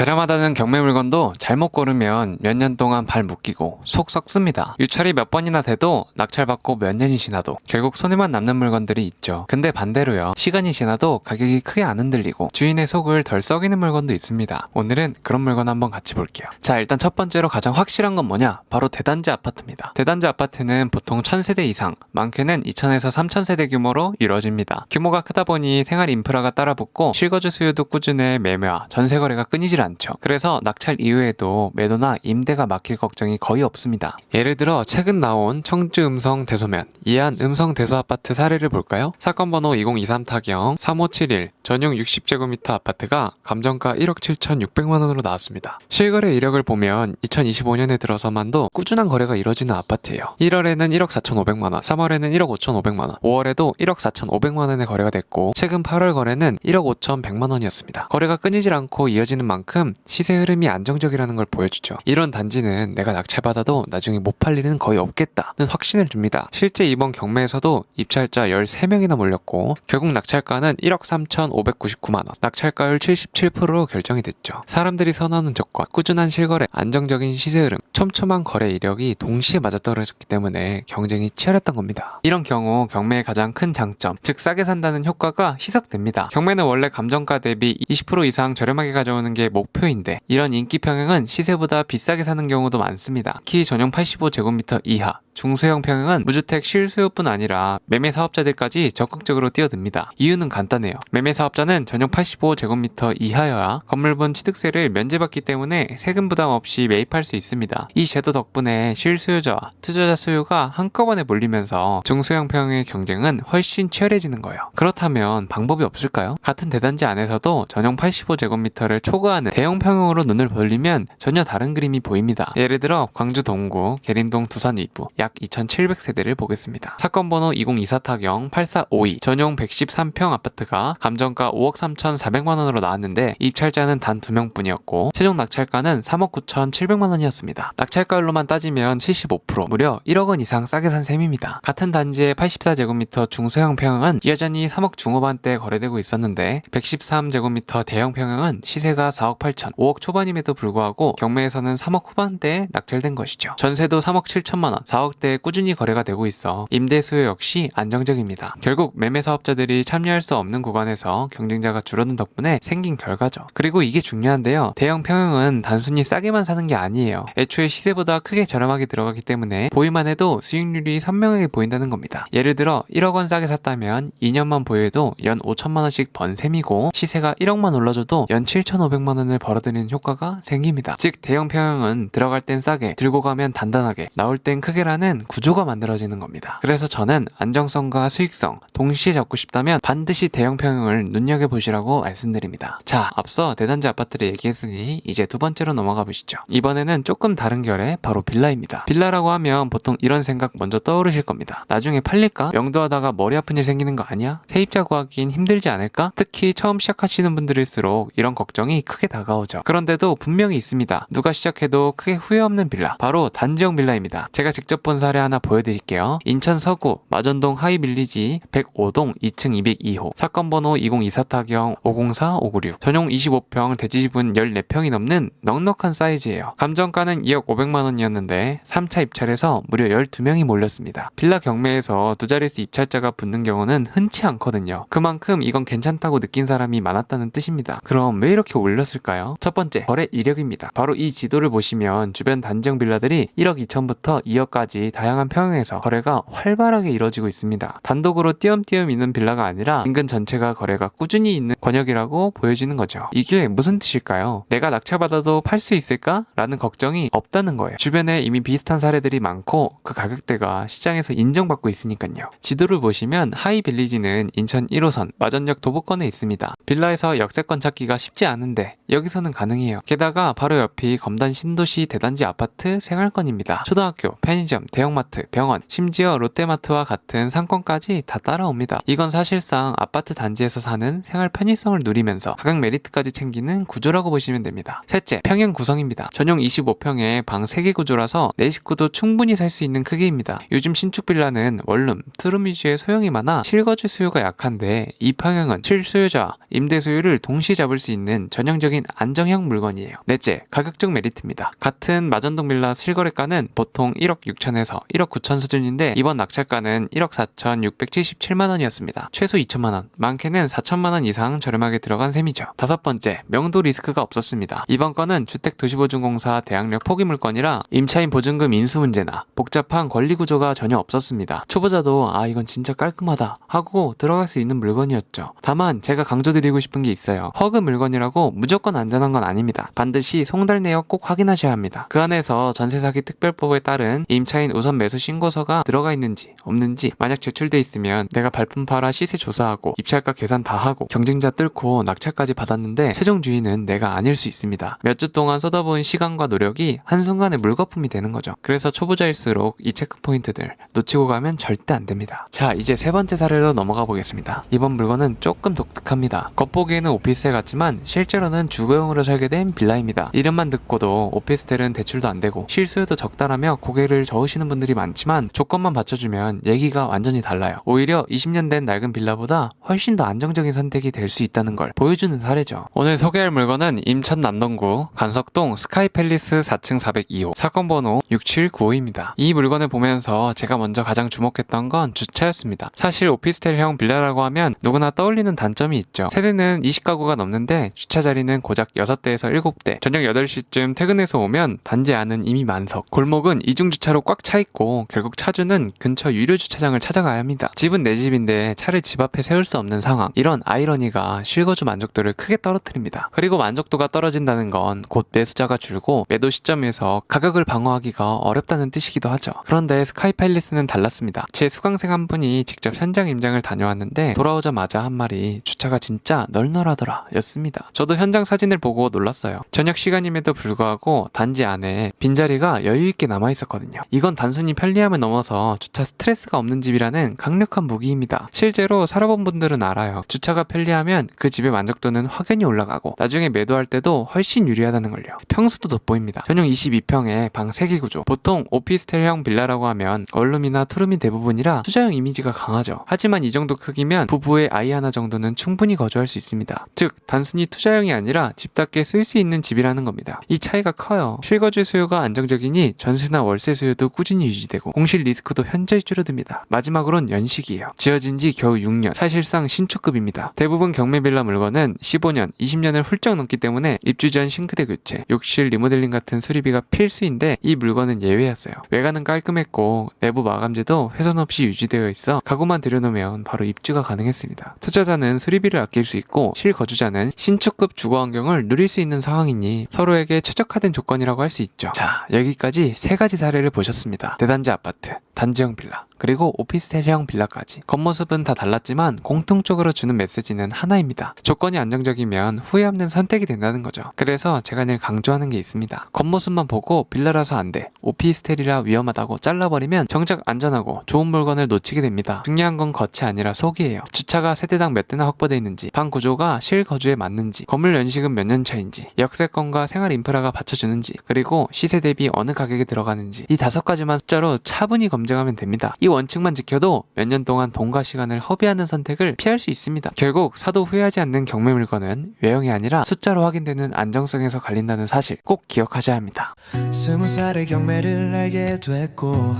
저렴하다는 경매 물건도 잘못 고르면 몇 년 동안 발 묶이고 속 썩습니다. 유찰이 몇 번이나 돼도 낙찰받고 몇 년이 지나도 결국 손에만 남는 물건들이 있죠. 근데 반대로요. 시간이 지나도 가격이 크게 안 흔들리고 주인의 속을 덜 썩이는 물건도 있습니다. 오늘은 그런 물건 한번 같이 볼게요. 자, 일단 첫 번째로 가장 확실한 건 뭐냐? 바로 대단지 아파트입니다. 대단지 아파트는 보통 1000세대 이상, 많게는 2000에서 3000세대 규모로 이루어집니다. 규모가 크다 보니 생활 인프라가 따라붙고 실거주 수요도 꾸준해 매매와 전세 거래가 끊이질 않죠. 그래서 낙찰 이후에도 매도나 임대가 막힐 걱정이 거의 없습니다. 예를 들어 최근 나온 청주 음성 대소면, 이안 음성 대소 아파트 사례를 볼까요? 사건 번호 2023 타경 3571 전용 60제곱미터 아파트가 감정가 1억 7,600만원으로 나왔습니다. 실거래 이력을 보면 2025년에 들어서만도 꾸준한 거래가 이뤄지는 아파트예요. 1월에는 1억 4,500만원, 3월에는 1억 5,500만원, 5월에도 1억 4,500만원의 거래가 됐고 최근 8월 거래는 1억 5,100만원이었습니다. 거래가 끊이질 않고 이어지는 만큼 시세 흐름이 안정적이라는 걸 보여주죠. 이런 단지는 내가 낙찰받아도 나중에 못 팔리는 거의 없겠다는 확신을 줍니다. 실제 이번 경매에서도 입찰자 13명이나 몰렸고 결국 낙찰가는 1억 3,599만원, 낙찰가율 77%로 결정이 됐죠. 사람들이 선호하는 조건, 꾸준한 실거래, 안정적인 시세 흐름, 촘촘한 거래 이력이 동시에 맞아떨어졌기 때문에 경쟁이 치열했던 겁니다. 이런 경우 경매의 가장 큰 장점, 즉 싸게 산다는 효과가 희석됩니다. 경매는 원래 감정가 대비 20% 이상 저렴하게 가져오는 게 목표인데 이런 인기 평형은 시세보다 비싸게 사는 경우도 많습니다. 특히 전용 85제곱미터 이하, 중소형 평형은 무주택 실수요뿐 아니라 매매 사업자들까지 적극적으로 뛰어듭니다. 이유는 간단해요. 매매 사업자는 전용 85제곱미터 이하여야 건물분 취득세를 면제받기 때문에 세금 부담 없이 매입할 수 있습니다. 이 제도 덕분에 실수요자와 투자자 수요가 한꺼번에 몰리면서 중소형 평형의 경쟁은 훨씬 치열해지는 거예요. 그렇다면 방법이 없을까요? 같은 대단지 안에서도 전용 85제곱미터를 초과하는 대형 평형으로 눈을 돌리면 전혀 다른 그림이 보입니다. 예를 들어 광주 동구, 계림동 두산 위부 약 2700세대를 보겠습니다. 사건 번호 2024 타경 8452 전용 113평 아파트가 감정가 5억 3,400만원으로 나왔는데 입찰자는 단 2명뿐이었고 최종 낙찰가는 3억 9,700만원이었습니다. 낙찰가율로만 따지면 75%, 무려 1억 원 이상 싸게 산 셈입니다. 같은 단지의 84제곱미터 중소형 평형은 여전히 3억 중후반대에 거래되고 있었는데 113제곱미터 대형 평형은 시세가 4억 8천, 5억 초반임에도 불구하고 경매에서는 3억 후반대에 낙찰된 것이죠. 전세도 3억 7천만원, 4억대에 꾸준히 거래가 되고 있어 임대 수요 역시 안정적입니다. 결국 매매 사업자들이 참여할 수 없는 구간에서 경쟁자가 줄어든 덕분에 생긴 결과죠. 그리고 이게 중요한데요. 대형 평형은 단순히 싸게만 사는 게 아니에요. 애초에 시세보다 크게 저렴하게 들어가기 때문에 보유만 해도 수익률이 선명하게 보인다는 겁니다. 예를 들어 1억 원 싸게 샀다면 2년만 보유해도 연 5천만 원씩 번 셈이고 시세가 1억만 올라줘도 연 7,500만 원을 벌어들이는 효과가 생깁니다. 즉 대형 평형은 들어갈 땐 싸게, 들고 가면 단단하게, 나올 땐 크게라는 구조가 만들어지는 겁니다. 그래서 저는 안정성과 수익성 동시에 잡고 싶다면 반드시 대형 평형을 눈여겨보시라고 말씀드립니다. 자, 앞서 대단지 아파트를 얘기했으니 이제 두 번째로 넘어가 보시죠. 이번에는 조금 다른 결의 바로 빌라입니다. 빌라라고 하면 보통 이런 생각 먼저 떠오르실 겁니다. 나중에 팔릴까? 명도하다가 머리 아픈 일 생기는 거 아니야? 세입자 구하긴 힘들지 않을까? 특히 처음 시작하시는 분들일수록 이런 걱정이 크게 다가오죠. 그런데도 분명히 있습니다. 누가 시작해도 크게 후회 없는 빌라, 바로 단지형 빌라입니다. 제가 직접 본 사례 하나 보여드릴게요. 인천 서구 마전동 하이빌리지 105동 2층 202호 사건 번호 2024 타경 504 596 전용 25평 대지집은 14평이 넘는 넉넉한 사이즈예요. 감정가는 2억 500만원이었는데 3차 입찰에서 무려 12명이 몰렸습니다. 빌라 경매에서 두 자릿수 입찰자가 붙는 경우는 흔치 않거든요. 그만큼 이건 괜찮다고 느낀 사람이 많았다는 뜻입니다. 그럼 왜 이렇게 올렸을까요? 첫 번째, 거래 이력입니다. 바로 이 지도를 보시면 주변 단지형 빌라들이 1억 2천부터 2억까지 다양한 평형에서 거래가 활발하게 이뤄지고 있습니다. 단독으로 띄엄띄엄 있는 빌라가 아니라 인근 전체가 거래가 꾸준히 있는 권역이라고 보여지는 거죠. 이게 무슨 뜻일까요? 내가 낙찰받아도 팔 수 있을까? 라는 걱정이 없다는 거예요. 주변에 이미 비슷한 사례들이 많고 그 가격대가 시장에서 인정받고 있으니까요. 지도를 보시면 하이빌리지는 인천 1호선 마전역 도보권에 있습니다. 빌라에서 역세권 찾기가 쉽지 않은데 여기서는 가능해요. 게다가 바로 옆이 검단 신도시 대단지 아파트 생활권입니다. 초등학교, 편의점, 대형마트, 병원, 심지어 롯데마트와 같은 상권까지 다 따라옵니다. 이건 사실상 아파트 단지에서 사는 생활 편의성을 누리면서 가격 메리트까지 챙기는 구조라고 보시면 됩니다. 셋째, 평형 구성입니다. 전용 25평에 방 3개 구조라서 내 식구도 충분히 살 수 있는 크기입니다. 요즘 신축 빌라는 원룸, 투룸 위주의 소형이 많아 실거주 수요가 약한데 이 평형은 실수요자와 임대 수요를 동시에 잡을 수 있는 전형적인 안정형 물건이에요. 넷째, 가격적 메리트입니다. 같은 마전동 빌라 실거래가는 보통 1억 6천에서 1억 9천 수준인데 이번 낙찰가는 1억 4,677만 원이었습니다. 최소 2천만 원, 많게는 4천만 원 이상 저렴하게 들어간 셈이죠. 다섯 번째, 명도 리스크가 없었습니다. 이번 건은 주택도시보증공사 대항력 포기물건이라 임차인 보증금 인수 문제나 복잡한 권리 구조가 전혀 없었습니다. 초보자도 이건 진짜 깔끔하다 하고 들어갈 수 있는 물건이었죠. 다만 제가 강조드리고 싶은 게 있어요. 허그 물건이라고 무조건 안전한 건 아닙니다. 반드시 송달 내역 꼭 확인하셔야 합니다. 그 안에서 전세사기 특별법에 따른 임차인 우선 매수 신고서가 들어가 있는지 없는지 만약 제출돼 있으면 내가 발품 팔아 시세 조사하고 입찰가 계산 다 하고 경쟁자 뚫고 낙찰까지 받았는데 최종 주인은 내가 아닐 수 있습니다. 몇 주 동안 쏟아부은 시간과 노력이 한순간에 물거품이 되는 거죠. 그래서 초보자일수록 이 체크 포인트들 놓치고 가면 절대 안 됩니다. 자, 이제 세 번째 사례로 넘어가 보겠습니다. 이번 물건은 조금 독특합니다. 겉보기에는 오피스텔 같지만 실제로는 주거용으로 설계된 빌라입니다. 이름만 듣고도 오피스텔은 대출도 안 되고 실수요도 적다라며 고개를 저으시는 분들이 많지만 조건만 받쳐주면 얘기가 완전히 달라요. 오히려 20년 된 낡은 빌라보다 훨씬 더 안정적인 선택이 될 수 있다는 걸 보여주는 사례죠. 오늘 소개할 물건은 인천 남동구 간석동 스카이팰리스 4층 402호 사건 번호 6795입니다. 이 물건을 보면서 제가 먼저 가장 주목했던 건 주차였습니다. 사실 오피스텔형 빌라라고 하면 누구나 떠올리는 단점이 있죠. 세대는 20가구가 넘는데 주차 자리는 고작 6대에서 7대. 저녁 8시쯤 퇴근해서 오면 단지 안은 이미 만석. 골목은 이중주차로 꽉 차 있고 결국 차주는 근처 유료 주차장을 찾아가야 합니다. 집은 내 집인데 차를 집 앞에 세울 수 없는 상황. 이런 아이러니가 실거주 만족도를 크게 떨어뜨립니다. 그리고 만족도가 떨어진다는 건 곧 매수자가 줄고 매도 시점에서 가격을 방어하기가 어렵다는 뜻이기도 하죠. 그런데 스카이팰리스는 달랐습니다. 제 수강생 한 분이 직접 현장 임장을 다녀왔는데 돌아오자마자 한 말이 주차가 진짜 널널하더라 였습니다. 저도 현장 사진을 보고 놀랐어요. 저녁 시간임에도 불구하고 단지 안에 빈자리가 여유있게 남아있었거든요. 이건 단순히 편리함을 넘어서 주차 스트레스가 없는 집이라는 강력한 무기입니다. 실제로 살아본 분들은 알아요. 주차가 편리하면 그 집의 만족도는 확연히 올라가고 나중에 매도할 때도 훨씬 유리하다는 걸요. 평수도 돋보입니다. 전용 22평에 방 3개 구조. 보통 오피스텔형 빌라라고 하면 원룸이나 투룸이 대부분이라 투자형 이미지가 강하죠. 하지만 이 정도 크기면 부부의 아이 하나 정도는 충분히 거주할 수 있습니다. 즉 단순히 투자형이 아니라 집답게 쓸 수 있는 집이라는 겁니다. 이 차이가 커요. 실거주 수요가 안정적이니 전세나 월세 수요도 꾸준히 유지되고 공실 리스크도 현저히 줄어듭니다. 마지막으론 연식이에요. 지어진 지 겨우 6년. 사실상 신축급입니다. 대부분 경매빌라 물건은 15년, 20년을 훌쩍 넘기 때문에 입주 전 싱크대 교체, 욕실 리모델링 같은 수리비가 필수인데 이 물건은 예외였어요. 외관은 깔끔했고 내부 마감재도 훼손 없이 유지되어 있어 가구만 들여놓으면 바로 입주가 가능했습니다. 투자자는 수리비를 아낄 수 있고 실거주자는 신축급 주거 환경을 누릴 수 있는 상황이니 서로에게 최적화된 조건이라고 할 수 있죠. 자, 여기까지 3가지 사례를 보셨습니다. 대단지 아파트, 단지형 빌라, 그리고 오피스텔형 빌라까지. 겉모습은 다 달랐지만 공통적으로 주는 메시지는 하나입니다. 조건이 안정적이면 후회 없는 선택이 된다는 거죠. 그래서 제가 늘 강조하는 게 있습니다. 겉모습만 보고 빌라라서 안 돼, 오피스텔이라 위험하다고 잘라버리면 정작 안전하고 좋은 물건을 놓치게 됩니다. 중요한 건 겉이 아니라 속이에요. 주차가 세대당 몇 대나 확보되어 있는지, 방 구조가 실거주에 맞는지, 건물 연식은 몇 년 차인지, 역세권과 생활 인프라가 받쳐주는지, 그리고 시세 대비 어느 가격에 들어가는지, 이 5가지만 숫자로 차분히 검증하면 됩니다. 이 원칙만 지켜도 몇 년 동안 돈과 시간을 허비하는 선택을 피할 수 있습니다. 결국 사도 후회하지 않는 경매 물건은 외형이 아니라 숫자로 확인되는 안정성에서 갈린다는 사실 꼭 기억하셔야 합니다. 20살의 경매를 알게 됐고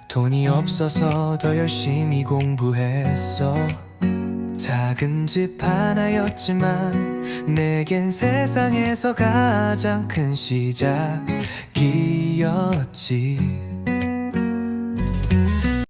돈이 없어서 더 열심히 공부했어. 작은 집 하나였지만 내겐 세상에서 가장 큰 시작이었지.